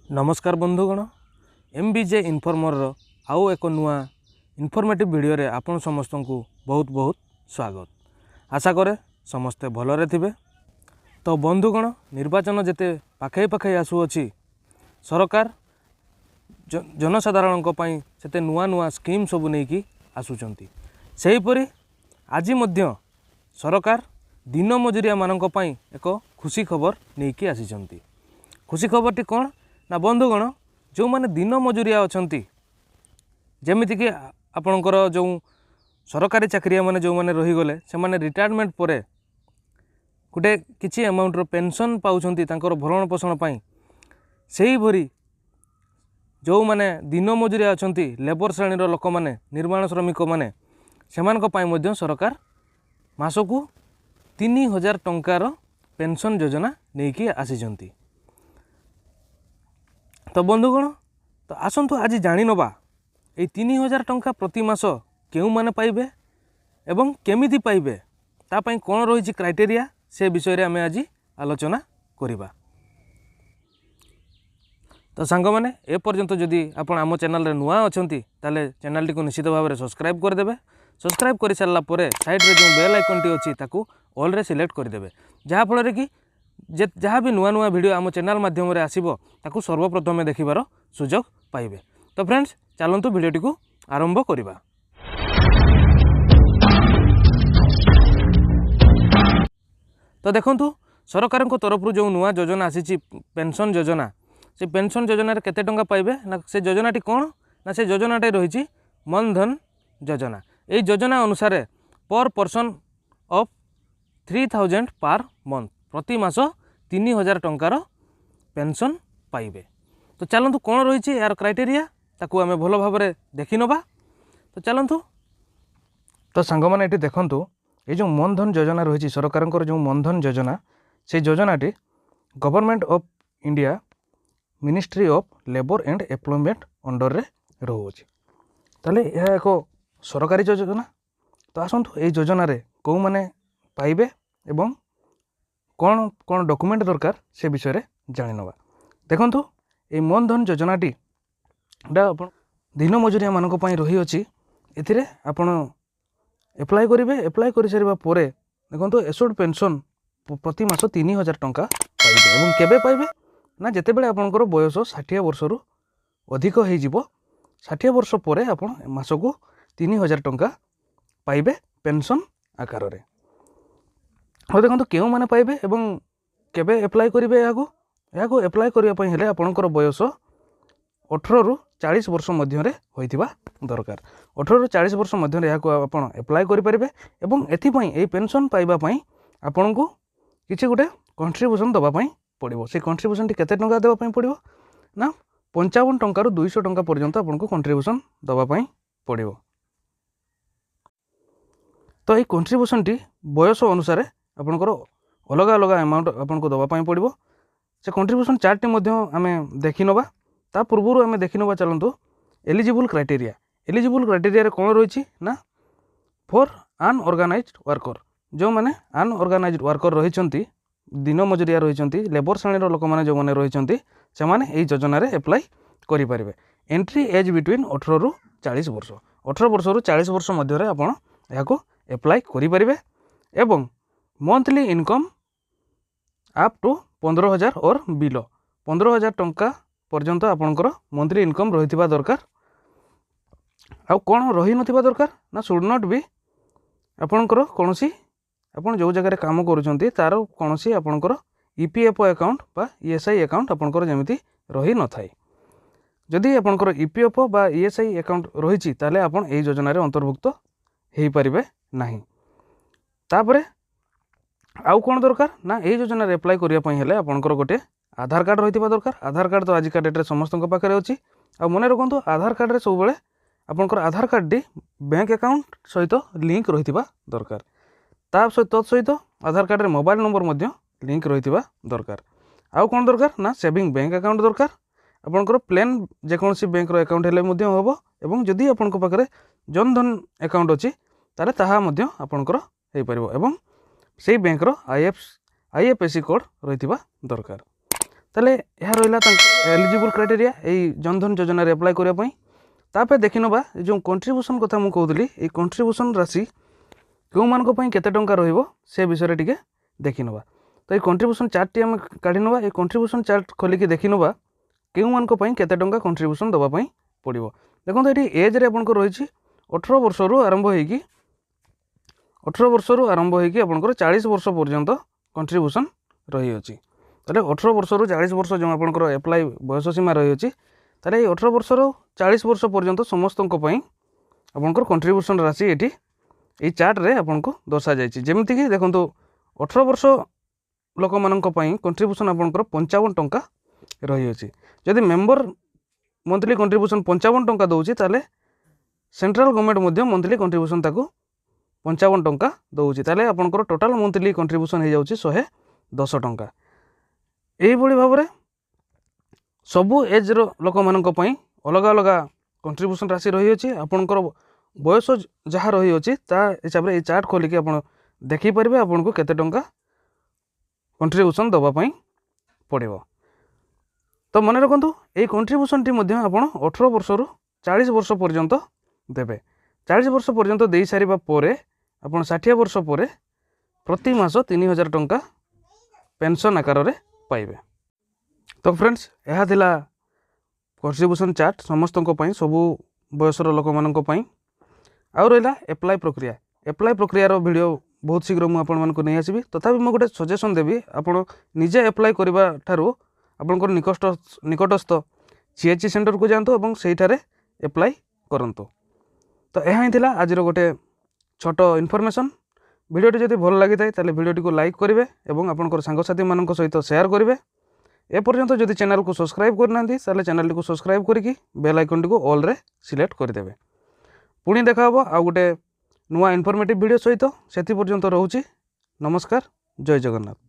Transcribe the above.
नमस्कार बंधुगण एमबीजे इनफॉर्मर आउ एक नुआ इनफॉर्मेटिव वीडियो रे आपण समस्त को बहुत बहुत स्वागत। आशा करे समस्ते भलरे थिबे। तो बंधुगण निर्वाचन जेते पाखे पाखे आसुअछि सरकार जनसाधारण पई सेते नुआ नुआ स्कीम सब नेकी आसुचंती। सेहीपरि आज मध्य सरकार दिन मजुरिया मानक पई एक खुशी खबर नेकी आसीचंती। खुशी खबरटी कौन ना बंधुगण जो माने दिन मजुरिया अछंती जेमिति कि आपणकर जो सरकारी चाकरिया माने जो माने रही गले से माने रिटायरमेंट परे गोटे किछि अमाउंट रो पेंशन पाउछंती तांकर भरण पोषण पई। सेही भरी जो माने दिन मजुरिया अछंती लेबर श्रेणी रो लोक माने निर्माण श्रमिक माने सेमानक पई मध्य सरकार मासकु 3000 टंकार पेंशन योजना नेकी आसीचंती। तो बंधुगण तो आसंतु आज जानी नबा ये 3000 टंका प्रति मास केउ माने पाइबे एवं केमिति पाइबे ता पई कोन रही क्राइटेरिया से विषय रे आमे आज आलोचना करिबा। तो सांग माने ए पर्यंत जदि आपण आम चैनल रे नुआ अछंती ताले चैनल टी को निश्चित भाव में सब्सक्राइब कर देबे। सब्सक्राइब कर सारला परे साइड रे जो बेल आइकन टी अछि ताकू ऑल रे सिलेक्ट कर देबे जहा फल रे कि जहाँ भी नुआ नुआ वीडियो आम चैनल माध्यम रे आसीबो ताकू सर्वप्रथमे देखिबार सुजोग पाइबे। तो फ्रेंड्स चलंतु वीडियोटी को आरंभ करिबा। तो देखंतु सरकार को तरफ जो नुआ योजना आसी पेंशन योजना से पेंशन योजना रे केते टंका पाइबे ना से योजनाटी कौन ना से योजनाटी रही मन धन योजना। ये योजना अनुसार पर पर्सन ऑफ 3000 पर मंथ प्रति मास 3000 टंकार पेंशन पाइबे। तो चलंतु कौन रही यार क्राइटेरिया ताकू आमे भलो भाव में देखि नबा। तो चलंतु तो सांग माने एटी देखंतु ये जो मन धन योजना रही सरकार जो मन धन योजना से योजनाटी government of India ministry of labour and employment under रे रहुछि। ताले यह एक सरकारी योजना। तो आसंतु ये योजना रे को माने पाइबे एवं कौन कौन डॉक्यूमेंट दरकार से विषय रे जानि नबा। देखंतु ए मन धन योजनाटी दिन मजुरिया मानक पई रही अछि। एथिरे आपण एप्लाई करिवे। एप्लाई करि सारिबा परे देखंतु एसोड पेंशन प्रति मास 3000 टंका पाइबे एवं केबे पाइबे ना जेते बेले आपनकर बयस 60 वर्ष रु अधिक होई जिवो 60 वर्ष परे आपण मासकु 3000 टंका पाइबे पेंशन आकार रे। और देखो केउ माने पाइबे एवं केबे एप्लाई करिवे याको एप्लाई करिया पई हेले आपनकर बयस 18 रु 40 वर्ष मध्य रे होइतिबा दरकार। 18 रु 40 वर्ष मध्य रे याको आपण एप्लाई करि परिबे एवं एथि पई ए पेंशन पाइबा पई आपनकु किछि गुटे कंट्रीब्यूशन दबा पई पड़िबो। से कंट्रीब्यूशन टी केते टंका देबा पई पड़िबो ना 55 टंका रु 200 टंका पर्यंत आपनकु कंट्रीब्यूशन दबा पई पड़िबो। तो ए कंट्रीब्यूशन टी बयस अनुसार आपनकर अलग अलग अमाउंट आपनको दबा पई पड़िबो। से कंट्रीब्यूशन चार्ट टी आमे देखि नबा। ता पूर्वरु आमे देखि नबा चलंतु एलिजिबल क्राइटेरिया। एलिजिबल क्राइटेरिया रे कोन रहिछि ना फॉर अनऑर्गेनाइज्ड वर्कर जो माने अनऑर्गेनाइज्ड वर्कर रहिचंती दिन मजुरिया रहिचंती लेबर श्रेणी रो लोक माने जो माने रहिचंती से माने एई योजना रे अप्लाई करि परिबे। एंट्री एज बिटवीन 18 रु 40 वर्ष 18 वर्ष रु 40 वर्ष मध्य रे आपण याको अप्लाई करि परिबे एवं मंथली इनकम अप टू 15000 और बिलो 15000 टंका पर्यंत आपनकर मंथली इनकम रहिथिबा दरकार। आ कोन रही नथिबा दरकार ना शुड नॉट बी आपनकर कोनोसी आपन जो जगह रे काम करूचंती तार कोनोसी आपनकर ईपीएफओ अकाउंट बा ईएसआई अकाउंट आपनकर जेमिति रही न थाई। जदि आपनकर ईपीएफओ बा ईएसआई अकाउंट रहिछि ताले आपन एई योजना रे अंतर्भुक्त हेई परिबे नाही। तापरे आउ कौन दरकार ना ये योजना रे अप्लाई करिया पई हेले आपनकर गोटे आधार कार्ड रहितिबा दरकार। आधार कार्ड तो आज का डेट रे समस्त पाखे अछि। आ मने रखंतु आधार कार्ड रे सब बेले आपनकर आधार कार्ड डी बैंक अकाउंट सहित लिंक रहितिबा दरकार। ता सहित आधार कार्ड रे मोबाइल नंबर मध्य लिंक रहितिबा दरकार। आउ कौन दरकार ना सेविंग बैंक अकाउंट दरकार। आपनकर प्लेन जे कोनसी बैंक रो अकाउंट हेले मध्य होबो एवं जदि आपनकर पाखरे जन धन अकाउंट अछि ताले ताहा मध्य आपनकर हेई परिबो एवं से बैंक रो आईएफएससी कोड रहितिबा दरकार। ताले यह रहा एलिजिबल क्राइटेरिया यही जनधन योजना अप्लाई करने तापर देखी नवा जो कंट्रीब्यूशन कथा मुझे कहूली ये कंट्रीब्यूशन राशि क्यों मान केते टंका रहिबो से विषय टिके देखी नवा। तो ये कंट्रीब्यूशन चार्ट टी आम काढ़ी नवा ये कंट्रीब्यूशन चार्ट खोलिकी देखी नवा क्यों मान केते टंका कंट्रीब्यूशन दवाई पड़ो। देखो ये एज रे आपन रही 18 वर्ष रु आरंभ होगी 18 वर्ष रु आरंभ होगी आपंकर 40 वर्ष पर्यंत कंट्रीब्यूशन रही अच्छी। ताले 18 वर्ष रु 40 वर्ष जो आपंकर एप्लाई बयस सीमा रही अच्छी ताले 18 वर्ष रु 40 वर्ष पर्यंत समस्त आपंकर कंट्रीब्यूशन राशि ये चार्ट रे आपको दर्शा जाइए। जमीक देखो 18 वर्ष लोक मान कंट्रीब्यूशन आपंकर 55 टंका रही अच्छी। जदि मेंबर मंथली कंट्रीब्यूशन 55 टंका दौर ताले सेंट्रल गवर्नमेंट मंथली कंट्रीब्यूशन ताको 55 टंका दौर ताले आपंकर टोटाल मंथली कंट्रीब्यूशन हो जाउछि 110 टंका। यही भाव में सबू एज लोक मान अलग अलग कंट्रीब्यूशन राशि रही अच्छी। आपंकर बयस जहाँ रही अच्छी हिसाब से ये चार्ट खोलिकी आप देखिपारे आपको केते टंका कंट्रीब्यूशन दवाई पड़ो। तो मन रखु ये कंट्रीब्यूशन टी आप 18 वर्ष रु 40 वर्ष पर्यंत देवे। 40 वर्ष पर्यंत दे सारिबा परे आप 60 वर्ष पर प्रति मास 3000 टंका पेंशन आकार रे पाइबे। तो फ्रेंड्स यह थिला कंट्रीब्यूशन चार्ट समस्त सबू बयसर लोक मानी। आउ रहा एप्लाई प्रक्रिया। एप्लाई प्रक्रियार वीडियो बहुत शीघ्र मुझे नहीं आसबि। तथापि मुझे गोटे सजेसन देवी आप निजे एप्लाई करने ठारू आपंकर निकटस्थ CHC सेंटर को जातु और सेठारे एप्लाई करंतु। तो यह ही थिला आज गोटे छोट इनफॉरमेशन। वीडियोटी जब भल लगी था वीडियोटी को लाइक करेंगे और आपंकर सांगसाथी मान सहित शेयर करेंगे। एपर्यंत जदि चैनल को सब्सक्राइब करना चैनल को सब्सक्राइब करके बेल आइकन टी ऑल रे सिलेक्ट करदेवे। पुणी देखा आ गोटे नुआ इनफॉर्मेटिव वीडियो सहित से पर्यंत रोचे। नमस्कार, जय जगन्नाथ।